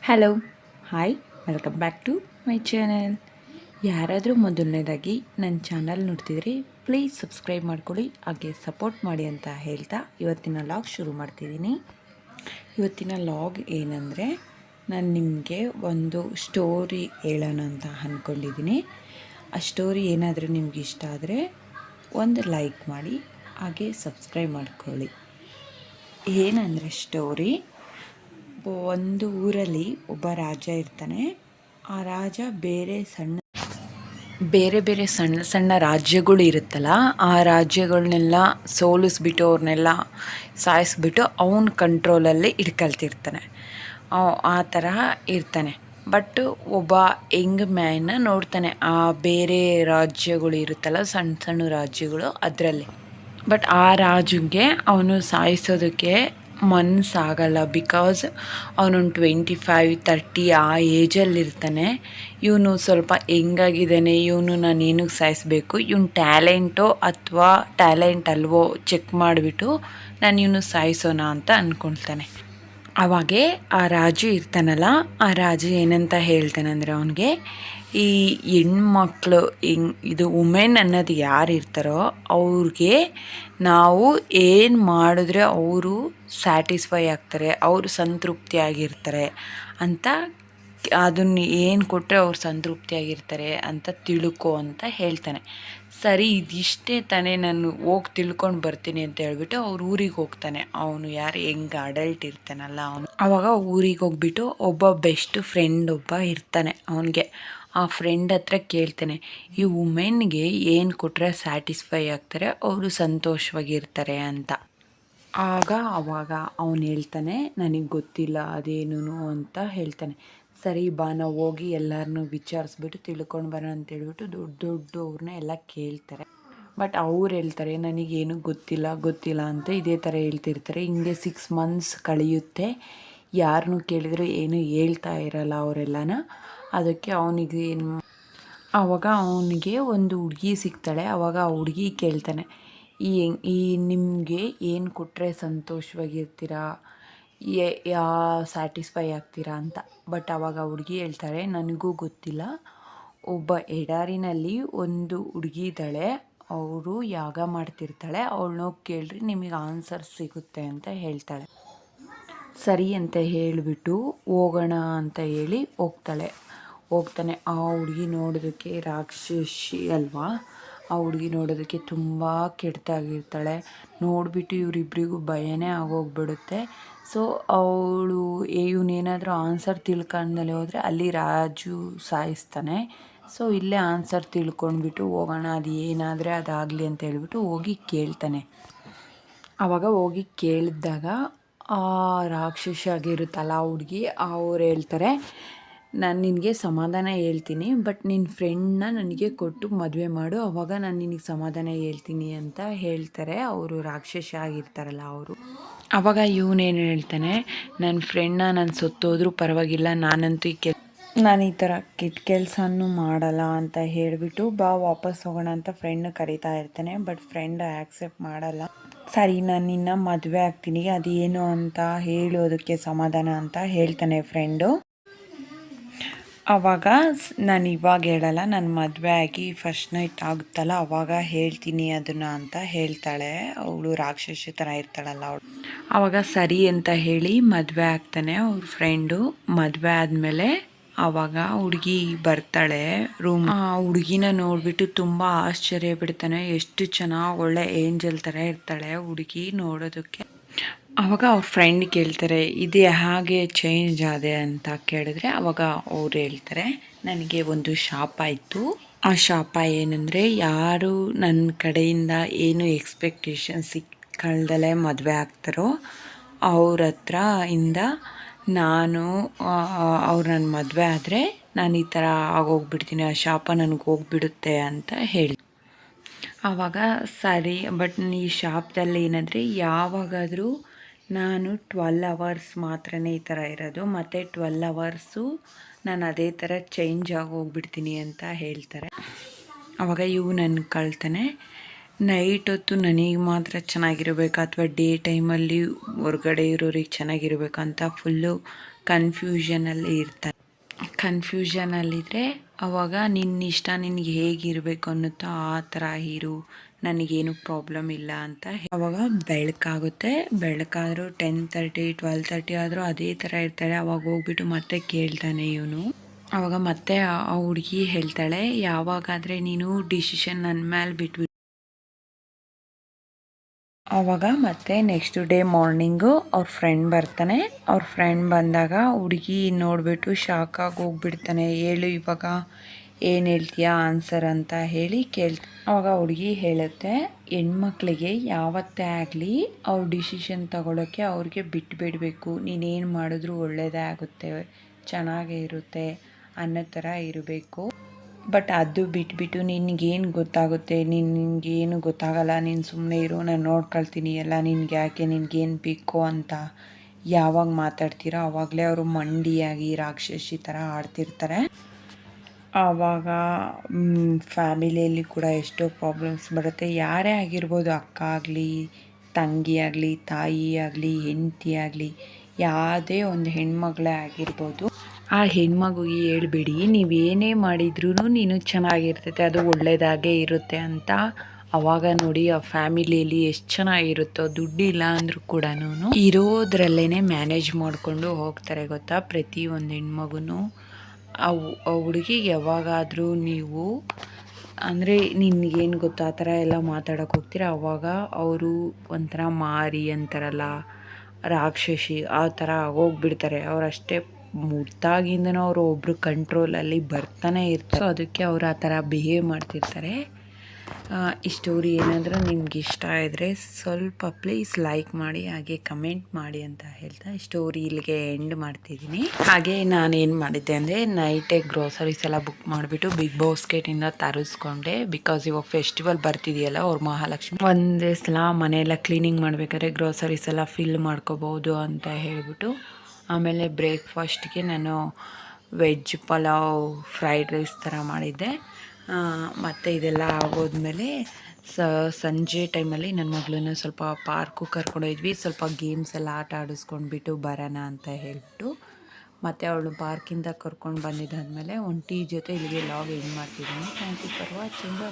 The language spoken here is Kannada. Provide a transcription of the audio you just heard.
Hello hi welcome back to my channel. ಯಾರಾದರೂ ಮೊದಲನೇದಾಗಿ ನನ್ನ ಚಾನಲ್ ನೋಡ್ತಿದ್ರೆ ಪ್ಲೀಸ್ ಸಬ್ಸ್ಕ್ರೈಬ್ ಮಾಡ್ಕೊಳ್ಳಿ, ಹಾಗೆ ಸಪೋರ್ಟ್ ಮಾಡಿ ಅಂತ ಹೇಳ್ತಾ ಇವತ್ತಿನ ಲಾಗ್ ಶುರು ಮಾಡ್ತಿದ್ದೀನಿ. ಇವತ್ತಿನ ಲಾಗ್ ಏನಂದರೆ, ನಾನು ನಿಮಗೆ ಒಂದು ಸ್ಟೋರಿ ಹೇಳೋಣ ಅಂತ ಅಂದ್ಕೊಂಡಿದ್ದೀನಿ. ಆ ಸ್ಟೋರಿ ಏನಾದರೂ ನಿಮ್ಗೆ ಇಷ್ಟ ಆದರೆ ಒಂದು ಲೈಕ್ ಮಾಡಿ, ಹಾಗೆ ಸಬ್ಸ್ಕ್ರೈಬ್ ಮಾಡ್ಕೊಳ್ಳಿ. ಏನಂದರೆ ಸ್ಟೋರಿ, ಒಂದು ಊರಲ್ಲಿ ಒಬ್ಬ ರಾಜ ಇರ್ತಾನೆ. ಆ ರಾಜ ಬೇರೆ ಬೇರೆ ಸಣ್ಣ ಸಣ್ಣ ರಾಜ್ಯಗಳು ಇರುತ್ತಲ್ಲ, ಆ ರಾಜ್ಯಗಳನ್ನೆಲ್ಲ ಸೋಲಿಸ್ಬಿಟ್ಟು ಅವ್ರನ್ನೆಲ್ಲ ಸಾಯಿಸ್ಬಿಟ್ಟು ಅವನ ಕಂಟ್ರೋಲಲ್ಲಿ ಇಟ್ಕೊಳ್ತಿರ್ತಾನೆ. ಆ ಥರ ಇರ್ತಾನೆ. ಬಟ್ ಒಬ್ಬ ಯಂಗ್ ಮ್ಯಾನ್ನ ನೋಡ್ತಾನೆ ಆ ಬೇರೆ ರಾಜ್ಯಗಳು ಇರುತ್ತಲ್ಲ, ಸಣ್ಣ ಸಣ್ಣ ರಾಜ್ಯಗಳು ಅದರಲ್ಲಿ. ಬಟ್ ಆ ರಾಜುಗೆ ಅವನು ಸಾಯಿಸೋದಕ್ಕೆ ಮನಸ್ಸಾಗಲ್ಲ. ಬಿಕಾಸ್ ಅವನೊಂದು 25-30 ಆ ಏಜಲ್ಲಿರ್ತಾನೆ. ಇವನು ಸ್ವಲ್ಪ ಹೆಂಗಾಗಿದ್ದಾನೆ, ಇವನು ನಾನು ಏನಕ್ಕೆ ಸಾಯಿಸಬೇಕು, ಇವನು ಟ್ಯಾಲೆಂಟೋ ಅಥವಾ ಟ್ಯಾಲೆಂಟ್ ಅಲ್ವೋ ಚೆಕ್ ಮಾಡಿಬಿಟ್ಟು ನಾನು ಇವನು ಸಾಯಿಸೋಣ ಅಂತ ಅಂದ್ಕೊಳ್ತಾನೆ. ಅವಾಗೆ ಆ ರಾಜು ಇರ್ತಾನಲ್ಲ, ಆ ರಾಜು ಏನಂತ ಹೇಳ್ತಾನೆ ಅಂದರೆ, ಅವನಿಗೆ ಈ ಹೆಣ್ಮಕ್ಳು ಇದು ವುಮೆನ್ ಅನ್ನೋದು ಯಾರು ಇರ್ತಾರೋ ಅವ್ರಿಗೆ ನಾವು ಏನು ಮಾಡಿದ್ರೆ ಅವರು ಸ್ಯಾಟಿಸ್ಫೈ ಆಗ್ತಾರೆ, ಅವರು ಸಂತೃಪ್ತಿಯಾಗಿರ್ತಾರೆ ಅಂತ, ಅದನ್ನು ಏನು ಕೊಟ್ಟರೆ ಅವ್ರು ಸಂತೃಪ್ತಿಯಾಗಿರ್ತಾರೆ ಅಂತ ತಿಳ್ಕೊ ಅಂತ ಹೇಳ್ತಾನೆ. ಸರಿ, ಇದಿಷ್ಟೇ ತಾನೇ, ನಾನು ಹೋಗಿ ತಿಳ್ಕೊಂಡು ಬರ್ತೀನಿ ಅಂತ ಹೇಳ್ಬಿಟ್ಟು ಅವ್ರ ಊರಿಗೆ ಹೋಗ್ತಾನೆ. ಅವನು ಯಾರು ಹೆಂಗೆ ಅಡಲ್ಟ್ ಇರ್ತಾನಲ್ಲ ಅವನು. ಆವಾಗ ಊರಿಗೆ ಹೋಗ್ಬಿಟ್ಟು ಒಬ್ಬ ಬೆಸ್ಟ್ ಫ್ರೆಂಡ್ ಒಬ್ಬ ಇರ್ತಾನೆ ಅವನಿಗೆ. ಆ ಫ್ರೆಂಡ್ ಹತ್ರ ಕೇಳ್ತಾನೆ, ಈ ವುಮೆನ್ಗೆ ಏನು ಕೊಟ್ಟರೆ ಸ್ಯಾಟಿಸ್ಫೈ ಆಗ್ತಾರೆ, ಅವರು ಸಂತೋಷವಾಗಿರ್ತಾರೆ ಅಂತ. ಅವಾಗ ಅವನು ಹೇಳ್ತಾನೆ, ನನಗೆ ಗೊತ್ತಿಲ್ಲ ಅದೇನು ಅಂತ ಹೇಳ್ತಾನೆ. ಸರಿ ಬಾ, ನಾವು ಹೋಗಿ ಎಲ್ಲರನ್ನೂ ವಿಚಾರಿಸ್ಬಿಟ್ಟು ತಿಳ್ಕೊಂಡು ಬರೋಣ ಅಂತೇಳ್ಬಿಟ್ಟು ದೊಡ್ಡವ್ರನ್ನ ಎಲ್ಲ ಕೇಳ್ತಾರೆ. ಬಟ್ ಅವ್ರು ಹೇಳ್ತಾರೆ, ನನಗೇನು ಗೊತ್ತಿಲ್ಲ ಅಂತ ಇದೇ ಥರ ಹೇಳ್ತಿರ್ತಾರೆ. ಹಿಂಗೆ 6 months ಕಳೆಯುತ್ತೆ, ಯಾರನ್ನೂ ಕೇಳಿದ್ರು ಏನು ಹೇಳ್ತಾ ಇರಲ್ಲ ಅವರೆಲ್ಲನ. ಅದಕ್ಕೆ ಅವನಿಗೆ ಆವಾಗ ಅವನಿಗೆ ಒಂದು ಹುಡುಗಿ ಸಿಗ್ತಾಳೆ. ಆವಾಗ ಆ ಹುಡುಗಿ ಕೇಳ್ತಾನೆ, ಈ ನಿಮಗೆ ಏನು ಕೊಟ್ಟರೆ ಸಂತೋಷವಾಗಿರ್ತೀರಾ, ಸ್ಯಾಟಿಸ್ಫೈ ಆಗ್ತೀರಾ ಅಂತ. ಬಟ್ ಆವಾಗ ಹುಡುಗಿ ಹೇಳ್ತಾಳೆ, ನನಗೂ ಗೊತ್ತಿಲ್ಲ, ಒಬ್ಬ ಎಡಾರಿನಲ್ಲಿ ಒಂದು ಹುಡುಗಿ ಇದ್ದಾಳೆ, ಅವರು ಯಾಗ ಮಾಡ್ತಿರ್ತಾಳೆ, ಅವಳನ್ನೋಗಿ ಕೇಳ್ರಿ ನಿಮಗೆ ಆನ್ಸರ್ ಸಿಗುತ್ತೆ ಅಂತ ಹೇಳ್ತಾಳೆ. ಸರಿ ಅಂತ ಹೇಳಿಬಿಟ್ಟು ಹೋಗೋಣ ಅಂತ ಹೇಳಿ ಹೋಗ್ತಾನೆ. ಆ ಹುಡುಗಿ ನೋಡೋದಕ್ಕೆ ರಾಕ್ಷಸಿ ಅಲ್ವಾ, ಆ ಹುಡುಗಿ ನೋಡೋದಕ್ಕೆ ತುಂಬ ಕೆಟ್ಟದಾಗಿರ್ತಾಳೆ. ನೋಡಿಬಿಟ್ಟು ಇವರಿಬ್ಬರಿಗೂ ಭಯನೇ ಆಗೋಗ್ಬಿಡುತ್ತೆ. ಸೊ ಅವಳು ಇವನೇನಾದರೂ ಆನ್ಸರ್ ತಿಳ್ಕೊಂಡಲ್ಲೇ ಹೋದರೆ ಅಲ್ಲಿ ರಾಜು ಸಾಯಿಸ್ತಾನೆ. ಸೊ ಇಲ್ಲೇ ಆನ್ಸರ್ ತಿಳ್ಕೊಂಡ್ಬಿಟ್ಟು ಹೋಗೋಣ, ಅದು ಏನಾದರೆ ಅದಾಗಲಿ ಅಂತ ಹೇಳ್ಬಿಟ್ಟು ಹೋಗಿ ಕೇಳ್ತಾನೆ. ಆವಾಗ ಹೋಗಿ ಕೇಳಿದಾಗ ಆ ರಾಕ್ಷಸಿ ಆಗಿರುತ್ತಲ್ಲ ಆ ಹುಡುಗಿ, ಅವ್ರು ಹೇಳ್ತಾರೆ, ನಾನು ನಿನಗೆ ಸಮಾಧಾನ ಹೇಳ್ತೀನಿ, ಬಟ್ ನಿನ್ನ ಫ್ರೆಂಡನ್ನ ನನಗೆ ಕೊಟ್ಟು ಮದುವೆ ಮಾಡು, ಆವಾಗ ನಾನು ನಿನಗೆ ಸಮಾಧಾನ ಹೇಳ್ತೀನಿ ಅಂತ ಹೇಳ್ತಾರೆ. ಅವರು ರಾಕ್ಷಸಿ ಆಗಿರ್ತಾರಲ್ಲ ಅವರು. ಆವಾಗ ಇವನೇನು ಹೇಳ್ತಾನೆ, ನನ್ನ ಫ್ರೆಂಡನ್ನ ನಾನು ಸತ್ತೋದ್ರೂ ಪರವಾಗಿಲ್ಲ, ನಾನಂತೂ ನಾನು ಈ ಥರ ಕೆಟ್ಟ ಕೆಲಸನೂ ಮಾಡಲ್ಲ ಅಂತ ಹೇಳಿಬಿಟ್ಟು ಬಾ ವಾಪಸ್ ಹೋಗೋಣ ಅಂತ ಫ್ರೆಂಡ್ ಕರೀತಾ ಇರ್ತಾನೆ. ಬಟ್ ಫ್ರೆಂಡ್ ಆ್ಯಕ್ಸೆಪ್ಟ್ ಮಾಡಲ್ಲ. ಸರಿ, ನಾನು ನಿನ್ನ ಮದುವೆ ಆಗ್ತೀನಿ, ಅದೇನು ಅಂತ ಹೇಳೋದಕ್ಕೆ ಸಮಾಧಾನ ಅಂತ ಹೇಳ್ತಾನೆ ಫ್ರೆಂಡು. ಆವಾಗ ನಾನು ಇವಾಗ ಹೇಳಲ್ಲ, ನಾನು ಮದುವೆ ಆಗಿ ಫಸ್ಟ್ ನೈಟ್ ಆಗುತ್ತಲ್ಲ ಆವಾಗ ಹೇಳ್ತೀನಿ ಅದನ್ನು ಅಂತ ಹೇಳ್ತಾಳೆ. ಅವಳು ರಾಕ್ಷಸಿ ಥರ ಇರ್ತಾಳಲ್ಲ ಅವಳು. ಆವಾಗ ಸರಿ ಅಂತ ಹೇಳಿ ಮದುವೆ ಆಗ್ತಾನೆ ಅವ್ರ ಫ್ರೆಂಡು. ಮದುವೆ ಆದಮೇಲೆ ಆವಾಗ ಹುಡುಗಿ ಬರ್ತಾಳೆ ರೂಮ್. ಆ ಹುಡುಗಿನ ನೋಡಿಬಿಟ್ಟು ತುಂಬ ಆಶ್ಚರ್ಯ ಬಿಡ್ತಾನೆ. ಎಷ್ಟು ಚೆನ್ನಾಗಿ ಒಳ್ಳೆ ಏಂಜಲ್ ಥರ ಇರ್ತಾಳೆ ಹುಡುಗಿ ನೋಡೋದಕ್ಕೆ. ಆವಾಗ ಅವ್ರ ಫ್ರೆಂಡ್ ಕೇಳ್ತಾರೆ, ಇದೇ ಹಾಗೆ ಚೇಂಜ್ ಆದೆ ಅಂತ ಕೇಳಿದ್ರೆ ಆವಾಗ ಅವ್ರು ಹೇಳ್ತಾರೆ, ನನಗೆ ಒಂದು ಶಾಪ ಇತ್ತು. ಆ ಶಾಪ ಏನಂದರೆ, ಯಾರು ನನ್ನ ಕಡೆಯಿಂದ ಏನು ಎಕ್ಸ್ಪೆಕ್ಟೇಷನ್ ಸಿಕ್ಕಳ್ದಲೇ ಮದುವೆ ಆಗ್ತಾರೋ ಅವ್ರ ಹತ್ರ ಇಂದ ನಾನು ಅವ್ರು ನನ್ನ ಮದುವೆ ಆದರೆ ನಾನು ಈ ಥರ ಆಗೋಗ್ಬಿಡ್ತೀನಿ, ಆ ಶಾಪ ನನಗೆ ಹೋಗ್ಬಿಡುತ್ತೆ ಅಂತ ಹೇಳಿ. ಆವಾಗ ಸರಿ, ಬಟ್ ಈ ಶಾಪದಲ್ಲಿ ಏನಂದರೆ ಯಾವಾಗಾದರೂ ನಾನು 12 hours ಮಾತ್ರನೇ ಈ ಥರ ಇರೋದು, ಮತ್ತು 12 hours ನಾನು ಅದೇ ಥರ ಚೇಂಜ್ ಆಗಿ ಹೋಗ್ಬಿಡ್ತೀನಿ ಅಂತ ಹೇಳ್ತಾರೆ. ಆವಾಗ ನನ್ನ ಕಳ್ತಾನೆ, ನೈಟ್ ಹೊತ್ತು ನನಗೆ ಮಾತ್ರ ಚೆನ್ನಾಗಿರಬೇಕು ಅಥವಾ ಡೇ ಟೈಮಲ್ಲಿ ಹೊರಗಡೆ ಇರೋರಿಗೆ ಚೆನ್ನಾಗಿರಬೇಕಂತ ಫುಲ್ಲು ಕನ್ಫ್ಯೂಷನಲ್ಲಿ ಇರ್ತಾನೆ. ಕನ್ಫ್ಯೂಷನಲ್ಲಿದ್ದರೆ ಅವಾಗ ನಿನ್ನ ಇಷ್ಟ, ನಿನಗೆ ಹೇಗಿರಬೇಕು ಅನ್ನುತ್ತೋ ಆ ಥರ ಇರು, ನನಗೇನು ಪ್ರಾಬ್ಲಮ್ ಇಲ್ಲ ಅಂತ. ಅವಾಗ ಬೆಳಕಾಗುತ್ತೆ. ಬೆಳಕಾದರೂ 10:30 12:30 ಆದರೂ ಅದೇ ಥರ ಇರ್ತಾಳೆ. ಅವಾಗ ಹೋಗ್ಬಿಟ್ಟು ಮತ್ತೆ ಕೇಳ್ತಾನೆ ಇವನು. ಅವಾಗ ಮತ್ತೆ ಆ ಹುಡುಗಿ ಹೇಳ್ತಾಳೆ, ಯಾವಾಗಾದರೆ ನೀನು ಡಿಸಿಷನ್ ನನ್ನ ಮೇಲೆ ಬಿಟ್ಬಿಟ್ಟು. ಆವಾಗ ಮತ್ತೆ ನೆಕ್ಸ್ಟ್ ಡೇ ಮಾರ್ನಿಂಗು ಅವ್ರ ಫ್ರೆಂಡ್ ಬರ್ತಾನೆ. ಅವ್ರ ಫ್ರೆಂಡ್ ಬಂದಾಗ ಹುಡುಗಿ ನೋಡಿಬಿಟ್ಟು ಶಾಕಾಗಿ ಹೋಗ್ಬಿಡ್ತಾನೆ. ಹೇಳು ಇವಾಗ ಏನು ಹೇಳ್ತೀಯಾ ಆನ್ಸರ್ ಅಂತ ಹೇಳಿ ಅವಾಗ ಹುಡುಗಿ ಹೇಳುತ್ತೆ, ಹೆಣ್ಮಕ್ಳಿಗೆ ಯಾವತ್ತೇ ಆಗಲಿ ಅವ್ರ ಡಿಸಿಷನ್ ತಗೊಳ್ಳೋಕ್ಕೆ ಅವ್ರಿಗೆ ಬಿಟ್ಟುಬಿಡಬೇಕು. ನೀನೇನು ಮಾಡಿದ್ರೂ ಒಳ್ಳೆಯದೇ ಆಗುತ್ತೆ, ಚೆನ್ನಾಗೇ ಇರುತ್ತೆ ಅನ್ನೋ ಥರ ಇರಬೇಕು. ಬಟ್ ಅದು ಬಿಟ್ಬಿಟ್ಟು ನಿನಗೇನು ಗೊತ್ತಾಗುತ್ತೆ, ನಿನಗೇನು ಗೊತ್ತಾಗಲ್ಲ, ನೀನು ಸುಮ್ಮನೆ ಇರು, ನಾನು ನೋಡ್ಕೊಳ್ತೀನಿ ಎಲ್ಲ, ನಿನಗೆ ಯಾಕೆ, ನಿನಗೇನು ಬೇಕು ಅಂತ ಯಾವಾಗ ಮಾತಾಡ್ತೀರೋ ಆವಾಗಲೇ ಅವರು ಮಂಡಿಯಾಗಿ ರಾಕ್ಷಸಿ ಥರ ಆಡ್ತಿರ್ತಾರೆ. ಆವಾಗ ಫ್ಯಾಮಿಲಿಯಲ್ಲಿ ಕೂಡ ಎಷ್ಟೋ ಪ್ರಾಬ್ಲಮ್ಸ್ ಬರುತ್ತೆ. ಯಾರೇ ಆಗಿರ್ಬೋದು, ಅಕ್ಕ ಆಗಲಿ, ತಂಗಿ ಆಗಲಿ, ತಾಯಿ ಆಗಲಿ, ಹೆಂಡತಿ ಆಗಲಿ, ಯಾವುದೇ ಒಂದು ಹೆಣ್ಮಗಳೇ ಆಗಿರ್ಬೋದು, ಆ ಹೆಣ್ಮಗುಗೆ ಹೇಳ್ಬೇಡಿ ನೀವೇನೇ ಮಾಡಿದ್ರೂ ನೀನು ಚೆನ್ನಾಗಿರ್ತೈತೆ, ಅದು ಒಳ್ಳೆಯದಾಗೇ ಇರುತ್ತೆ ಅಂತ. ಅವಾಗ ನೋಡಿ ಆ ಫ್ಯಾಮಿಲಿಯಲ್ಲಿ ಎಷ್ಟು ಚೆನ್ನಾಗಿರುತ್ತೋ, ದುಡ್ಡಿಲ್ಲ ಅಂದರೂ ಕೂಡ ಇರೋದ್ರಲ್ಲೇ ಮ್ಯಾನೇಜ್ ಮಾಡಿಕೊಂಡು ಹೋಗ್ತಾರೆ ಗೊತ್ತಾ ಪ್ರತಿಯೊಂದು ಹೆಣ್ಮಗುನು. ಆ ಹುಡುಗಿಗೆ ಯಾವಾಗಾದರೂ ನೀವು ಅಂದರೆ ನಿನಗೇನು ಗೊತ್ತಾ ಆ ಥರ ಎಲ್ಲ ಮಾತಾಡೋಕೆ ಹೋಗ್ತೀರ, ಅವಾಗ ಅವರು ಒಂಥರ ಮಾರಿ ಅಂತಾರಲ್ಲ, ರಾಕ್ಷಸಿ ಆ ಥರ ಹೋಗ್ಬಿಡ್ತಾರೆ. ಅವರಷ್ಟೇ ಮುಟ್ಟಾಗಿಂದನೂ ಅವರು ಒಬ್ಬರು ಕಂಟ್ರೋಲಲ್ಲಿ ಬರ್ತಾನೆ ಇರ್ತಾರೆ. ಸೊ ಅದಕ್ಕೆ ಅವರು ಆ ಥರ ಬಿಹೇವ್ ಮಾಡ್ತಿರ್ತಾರೆ. ಈ ಸ್ಟೋರಿ ಏನಾದರೂ ನಿಮ್ಗೆ ಇಷ್ಟ ಇದ್ದರೆ ಸ್ವಲ್ಪ ಪ್ಲೀಸ್ ಲೈಕ್ ಮಾಡಿ, ಹಾಗೆ ಕಮೆಂಟ್ ಮಾಡಿ ಅಂತ ಹೇಳ್ತಾ ಸ್ಟೋರಿ ಇಲ್ಲಿಗೆ ಎಂಡ್ ಮಾಡ್ತಿದ್ದೀನಿ. ಹಾಗೆ ನಾನೇನು ಮಾಡಿದ್ದೆ ಅಂದರೆ ನೈಟೇ ಗ್ರೋಸರೀಸ್ ಎಲ್ಲ ಬುಕ್ ಮಾಡಿಬಿಟ್ಟು ಬಿಗ್ ಬಾಸ್ಕೆಟಿಂದ ತರಿಸ್ಕೊಂಡೆ. ಬಿಕಾಸ್ ಇವಾಗ ಫೆಸ್ಟಿವಲ್ ಬರ್ತಿದೆಯಲ್ಲ, ಅವ್ರ ಮಹಾಲಕ್ಷ್ಮಿ, ಒಂದೇ ಸಲ ಮನೆಯೆಲ್ಲ ಕ್ಲೀನಿಂಗ್ ಮಾಡಬೇಕಾದ್ರೆ ಗ್ರೋಸರೀಸ್ ಎಲ್ಲ ಫಿಲ್ ಮಾಡ್ಕೋಬೋದು ಅಂತ ಹೇಳಿಬಿಟ್ಟು. ಆಮೇಲೆ ಬ್ರೇಕ್ಫಾಸ್ಟ್ಗೆ ನಾನು ವೆಜ್ ಪಲಾವ್ ಫ್ರೈಡ್ ರೈಸ್ ಥರ ಮಾಡಿದ್ದೆ. ಮತ್ತು ಇದೆಲ್ಲ ಆಗೋದ್ಮೇಲೆ ಸಂಜೆ ಟೈಮಲ್ಲಿ ನನ್ನ ಮಗಳನ್ನ ಸ್ವಲ್ಪ ಪಾರ್ಕು ಕರ್ಕೊಂಡೋದ್ವಿ. ಸ್ವಲ್ಪ ಗೇಮ್ಸ್ ಎಲ್ಲ ಆಟ ಆಡಿಸ್ಕೊಂಡ್ಬಿಟ್ಟು ಬರೋಣ ಅಂತ ಹೇಳಿಬಿಟ್ಟು. ಮತ್ತು ಅವಳು ಪಾರ್ಕಿಂದ ಕರ್ಕೊಂಡು ಬಂದಿದ್ದಾದಮೇಲೆ ಒಂದು ಟೀ ಜೊತೆ ಇಲ್ಲಿಗೆ ಲಾಗ್ ಎಂಡ್ ಮಾಡ್ತಿದ್ದೀನಿ. Thank you for watching.